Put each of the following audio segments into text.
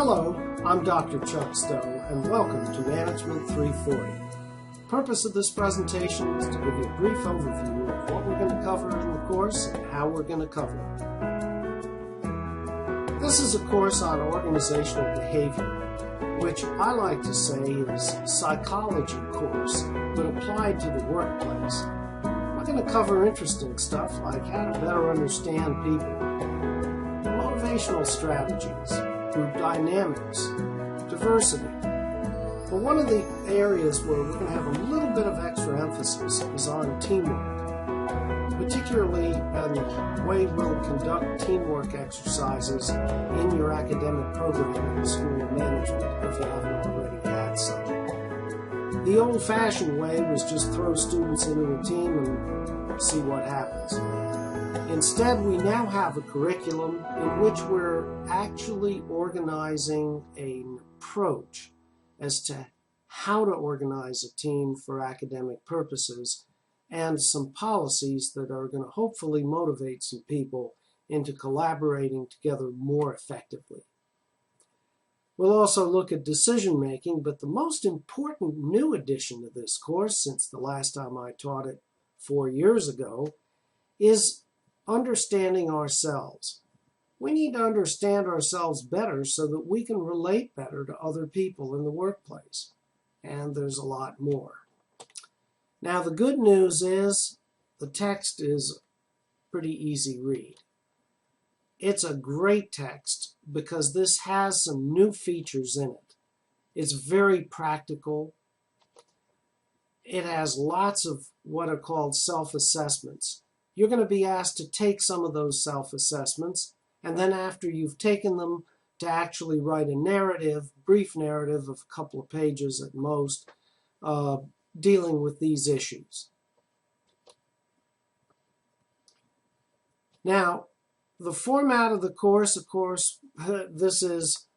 Hello, I'm Dr. Chuck Stowe, and welcome to Management 340. The purpose of this presentation is to give you a brief overview of what we're going to cover in the course and how we're going to cover it. This is a course on organizational behavior, which I like to say is a psychology course, but applied to the workplace. We're going to cover interesting stuff like how to better understand people, motivational strategies, group dynamics, diversity. But one of the areas where we're going to have a little bit of extra emphasis is on teamwork, particularly in the way we'll conduct teamwork exercises in your academic program in the School of Management, if you haven't already had some. The old-fashioned way was just throw students into a team and see what happens. Instead, we now have a curriculum in which we're actually organizing an approach as to how to organize a team for academic purposes and some policies that are going to hopefully motivate some people into collaborating together more effectively. We'll also look at decision making, but the most important new addition to this course since the last time I taught it 4 years ago is understanding ourselves. We need to understand ourselves better so that we can relate better to other people in the workplace. And there's a lot more. Now, the good news is the text is pretty easy read. It's a great text because this has some new features in it. It's very practical. It has lots of what are called self-assessments. You're going to be asked to take some of those self-assessments, and then after you've taken them, to actually write a narrative, brief narrative of a couple of pages at most, dealing with these issues. Now, the format of the course, of course, this is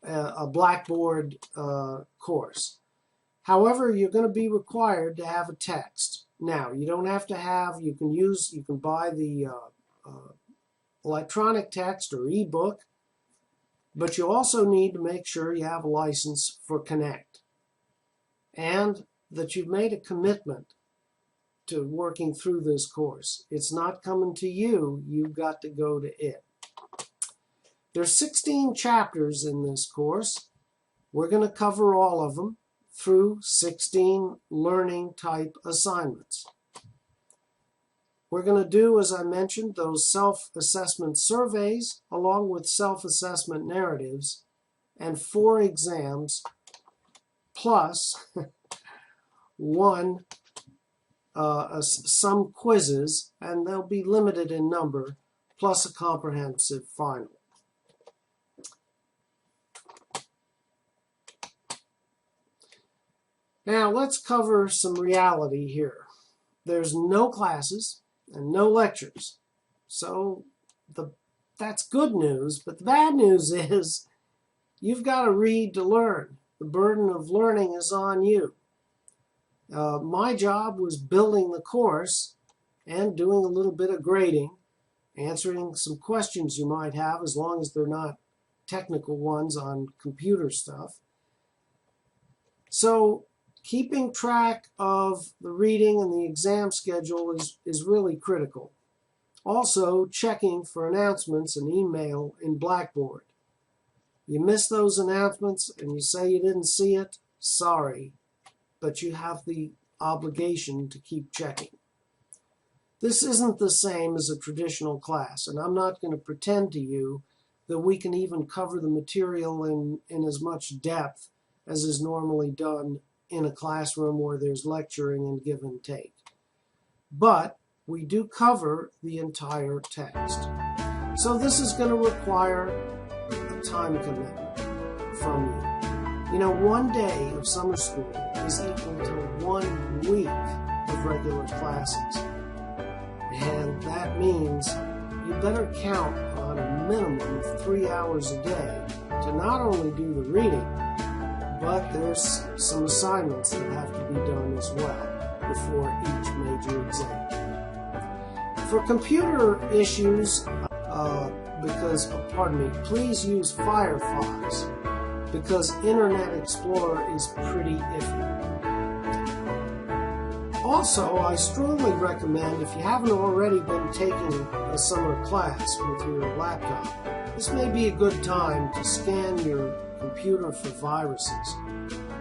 a Blackboard course. However, you're going to be required to have a text. Now, you don't have to have, you can buy the electronic text or ebook, but you also need to make sure you have a license for Connect and that you've made a commitment to working through this course. It's not coming to you, you've got to go to it. There's 16 chapters in this course. We're going to cover all of them through 16 learning type assignments. We're going to do, as I mentioned, those self-assessment surveys along with self-assessment narratives and 4 exams plus some quizzes, and they'll be limited in number, plus a comprehensive final. Now, let's cover some reality here. There's no classes and no lectures. So that's good news, but the bad news is you've got to read to learn. The burden of learning is on you. My job was building the course and doing a little bit of grading, answering some questions you might have as long as they're not technical ones on computer stuff. So keeping track of the reading and the exam schedule is really critical. Also, checking for announcements and email in Blackboard. You miss those announcements and you say you didn't see it, sorry, but you have the obligation to keep checking. This isn't the same as a traditional class, and I'm not going to pretend to you that we can even cover the material in as much depth as is normally done in a classroom where there's lecturing and give and take. But we do cover the entire text. So this is going to require a time commitment from you. You know, 1 day of summer school is equal to 1 week of regular classes. And that means you better count on a minimum of 3 hours a day to not only do the reading, but there's some assignments that have to be done as well before each major exam. For computer issues, please use Firefox because Internet Explorer is pretty iffy. Also, I strongly recommend, if you haven't already been taking a summer class with your laptop, this may be a good time to scan your computer for viruses.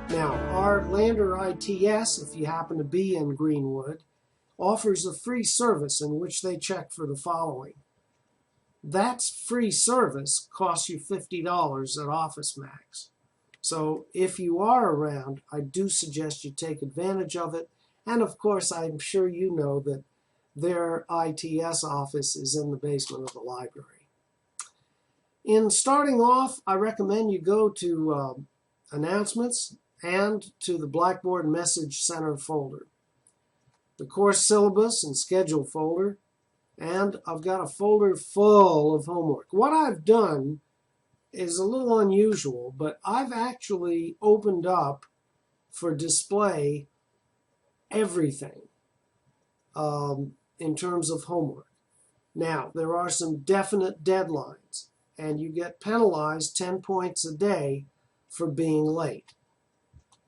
Now, our Lander ITS, if you happen to be in Greenwood, offers a free service in which they check for the following. That free service costs you $50 at OfficeMax. So if you are around, I do suggest you take advantage of it. And of course, I'm sure you know that their ITS office is in the basement of the library. In starting off, I recommend you go to Announcements and to the Blackboard Message Center folder, the course syllabus and schedule folder, and I've got a folder full of homework. What I've done is a little unusual, but I've actually opened up for display everything in terms of homework. Now, there are some definite deadlines, and you get penalized 10 points a day for being late.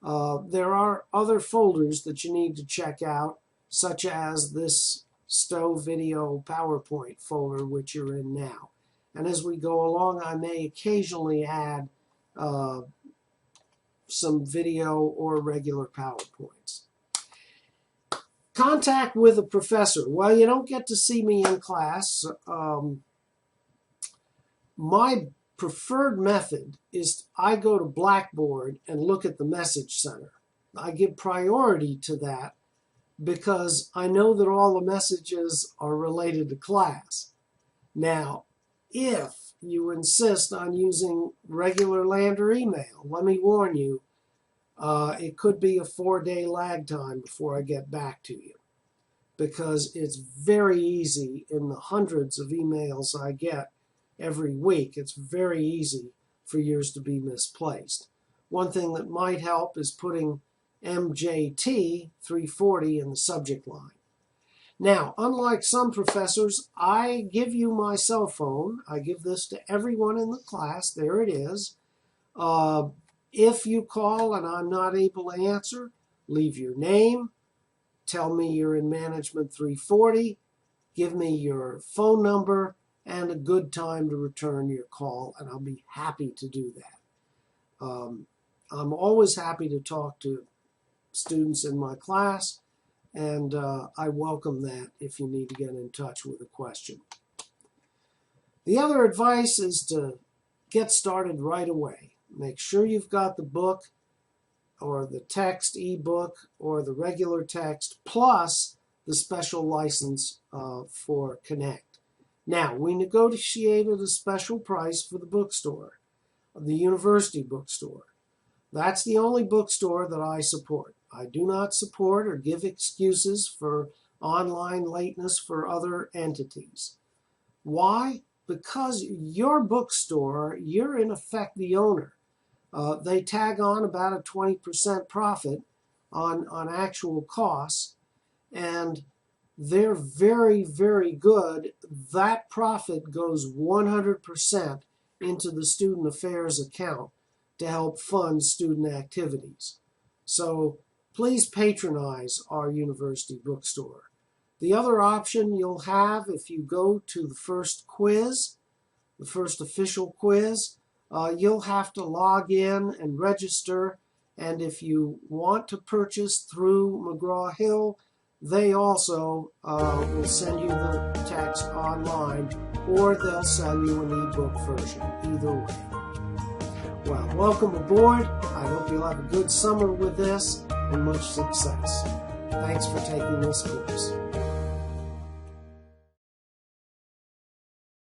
There are other folders that you need to check out, such as this Stowe Video PowerPoint folder, which you're in now. And as we go along, I may occasionally add some video or regular PowerPoints. Contact with a professor. Well, you don't get to see me in class. My preferred method is I go to Blackboard and look at the Message Center. I give priority to that because I know that all the messages are related to class. Now, if you insist on using regular Lander email, let me warn you, it could be a 4-day lag time before I get back to you, because it's very easy in the hundreds of emails I get every week. It's very easy for yours to be misplaced. One thing that might help is putting MJT 340 in the subject line. Now, unlike some professors, I give you my cell phone. I give this to everyone in the class. There it is. If you call and I'm not able to answer, leave your name, tell me you're in Management 340, give me your phone number and a good time to return your call, and I'll be happy to do that. I'm always happy to talk to students in my class, and I welcome that if you need to get in touch with a question. The other advice is to get started right away. Make sure you've got the book or the text ebook or the regular text plus the special license for Connect. Now, we negotiated a special price for the bookstore, the university bookstore. That's the only bookstore that I support. I do not support or give excuses for online lateness for other entities. Why? Because your bookstore, you're in effect the owner. They tag on about a 20% profit on actual costs, and they're very, very good. That profit goes 100% into the student affairs account to help fund student activities. So please patronize our university bookstore. The other option you'll have if you go to the first quiz, the first official quiz, you'll have to log in and register. And if you want to purchase through McGraw-Hill, they also will send you the text online, or they'll send you an ebook version, either way. Well, welcome aboard. I hope you'll have a good summer with this and much success. Thanks for taking this course.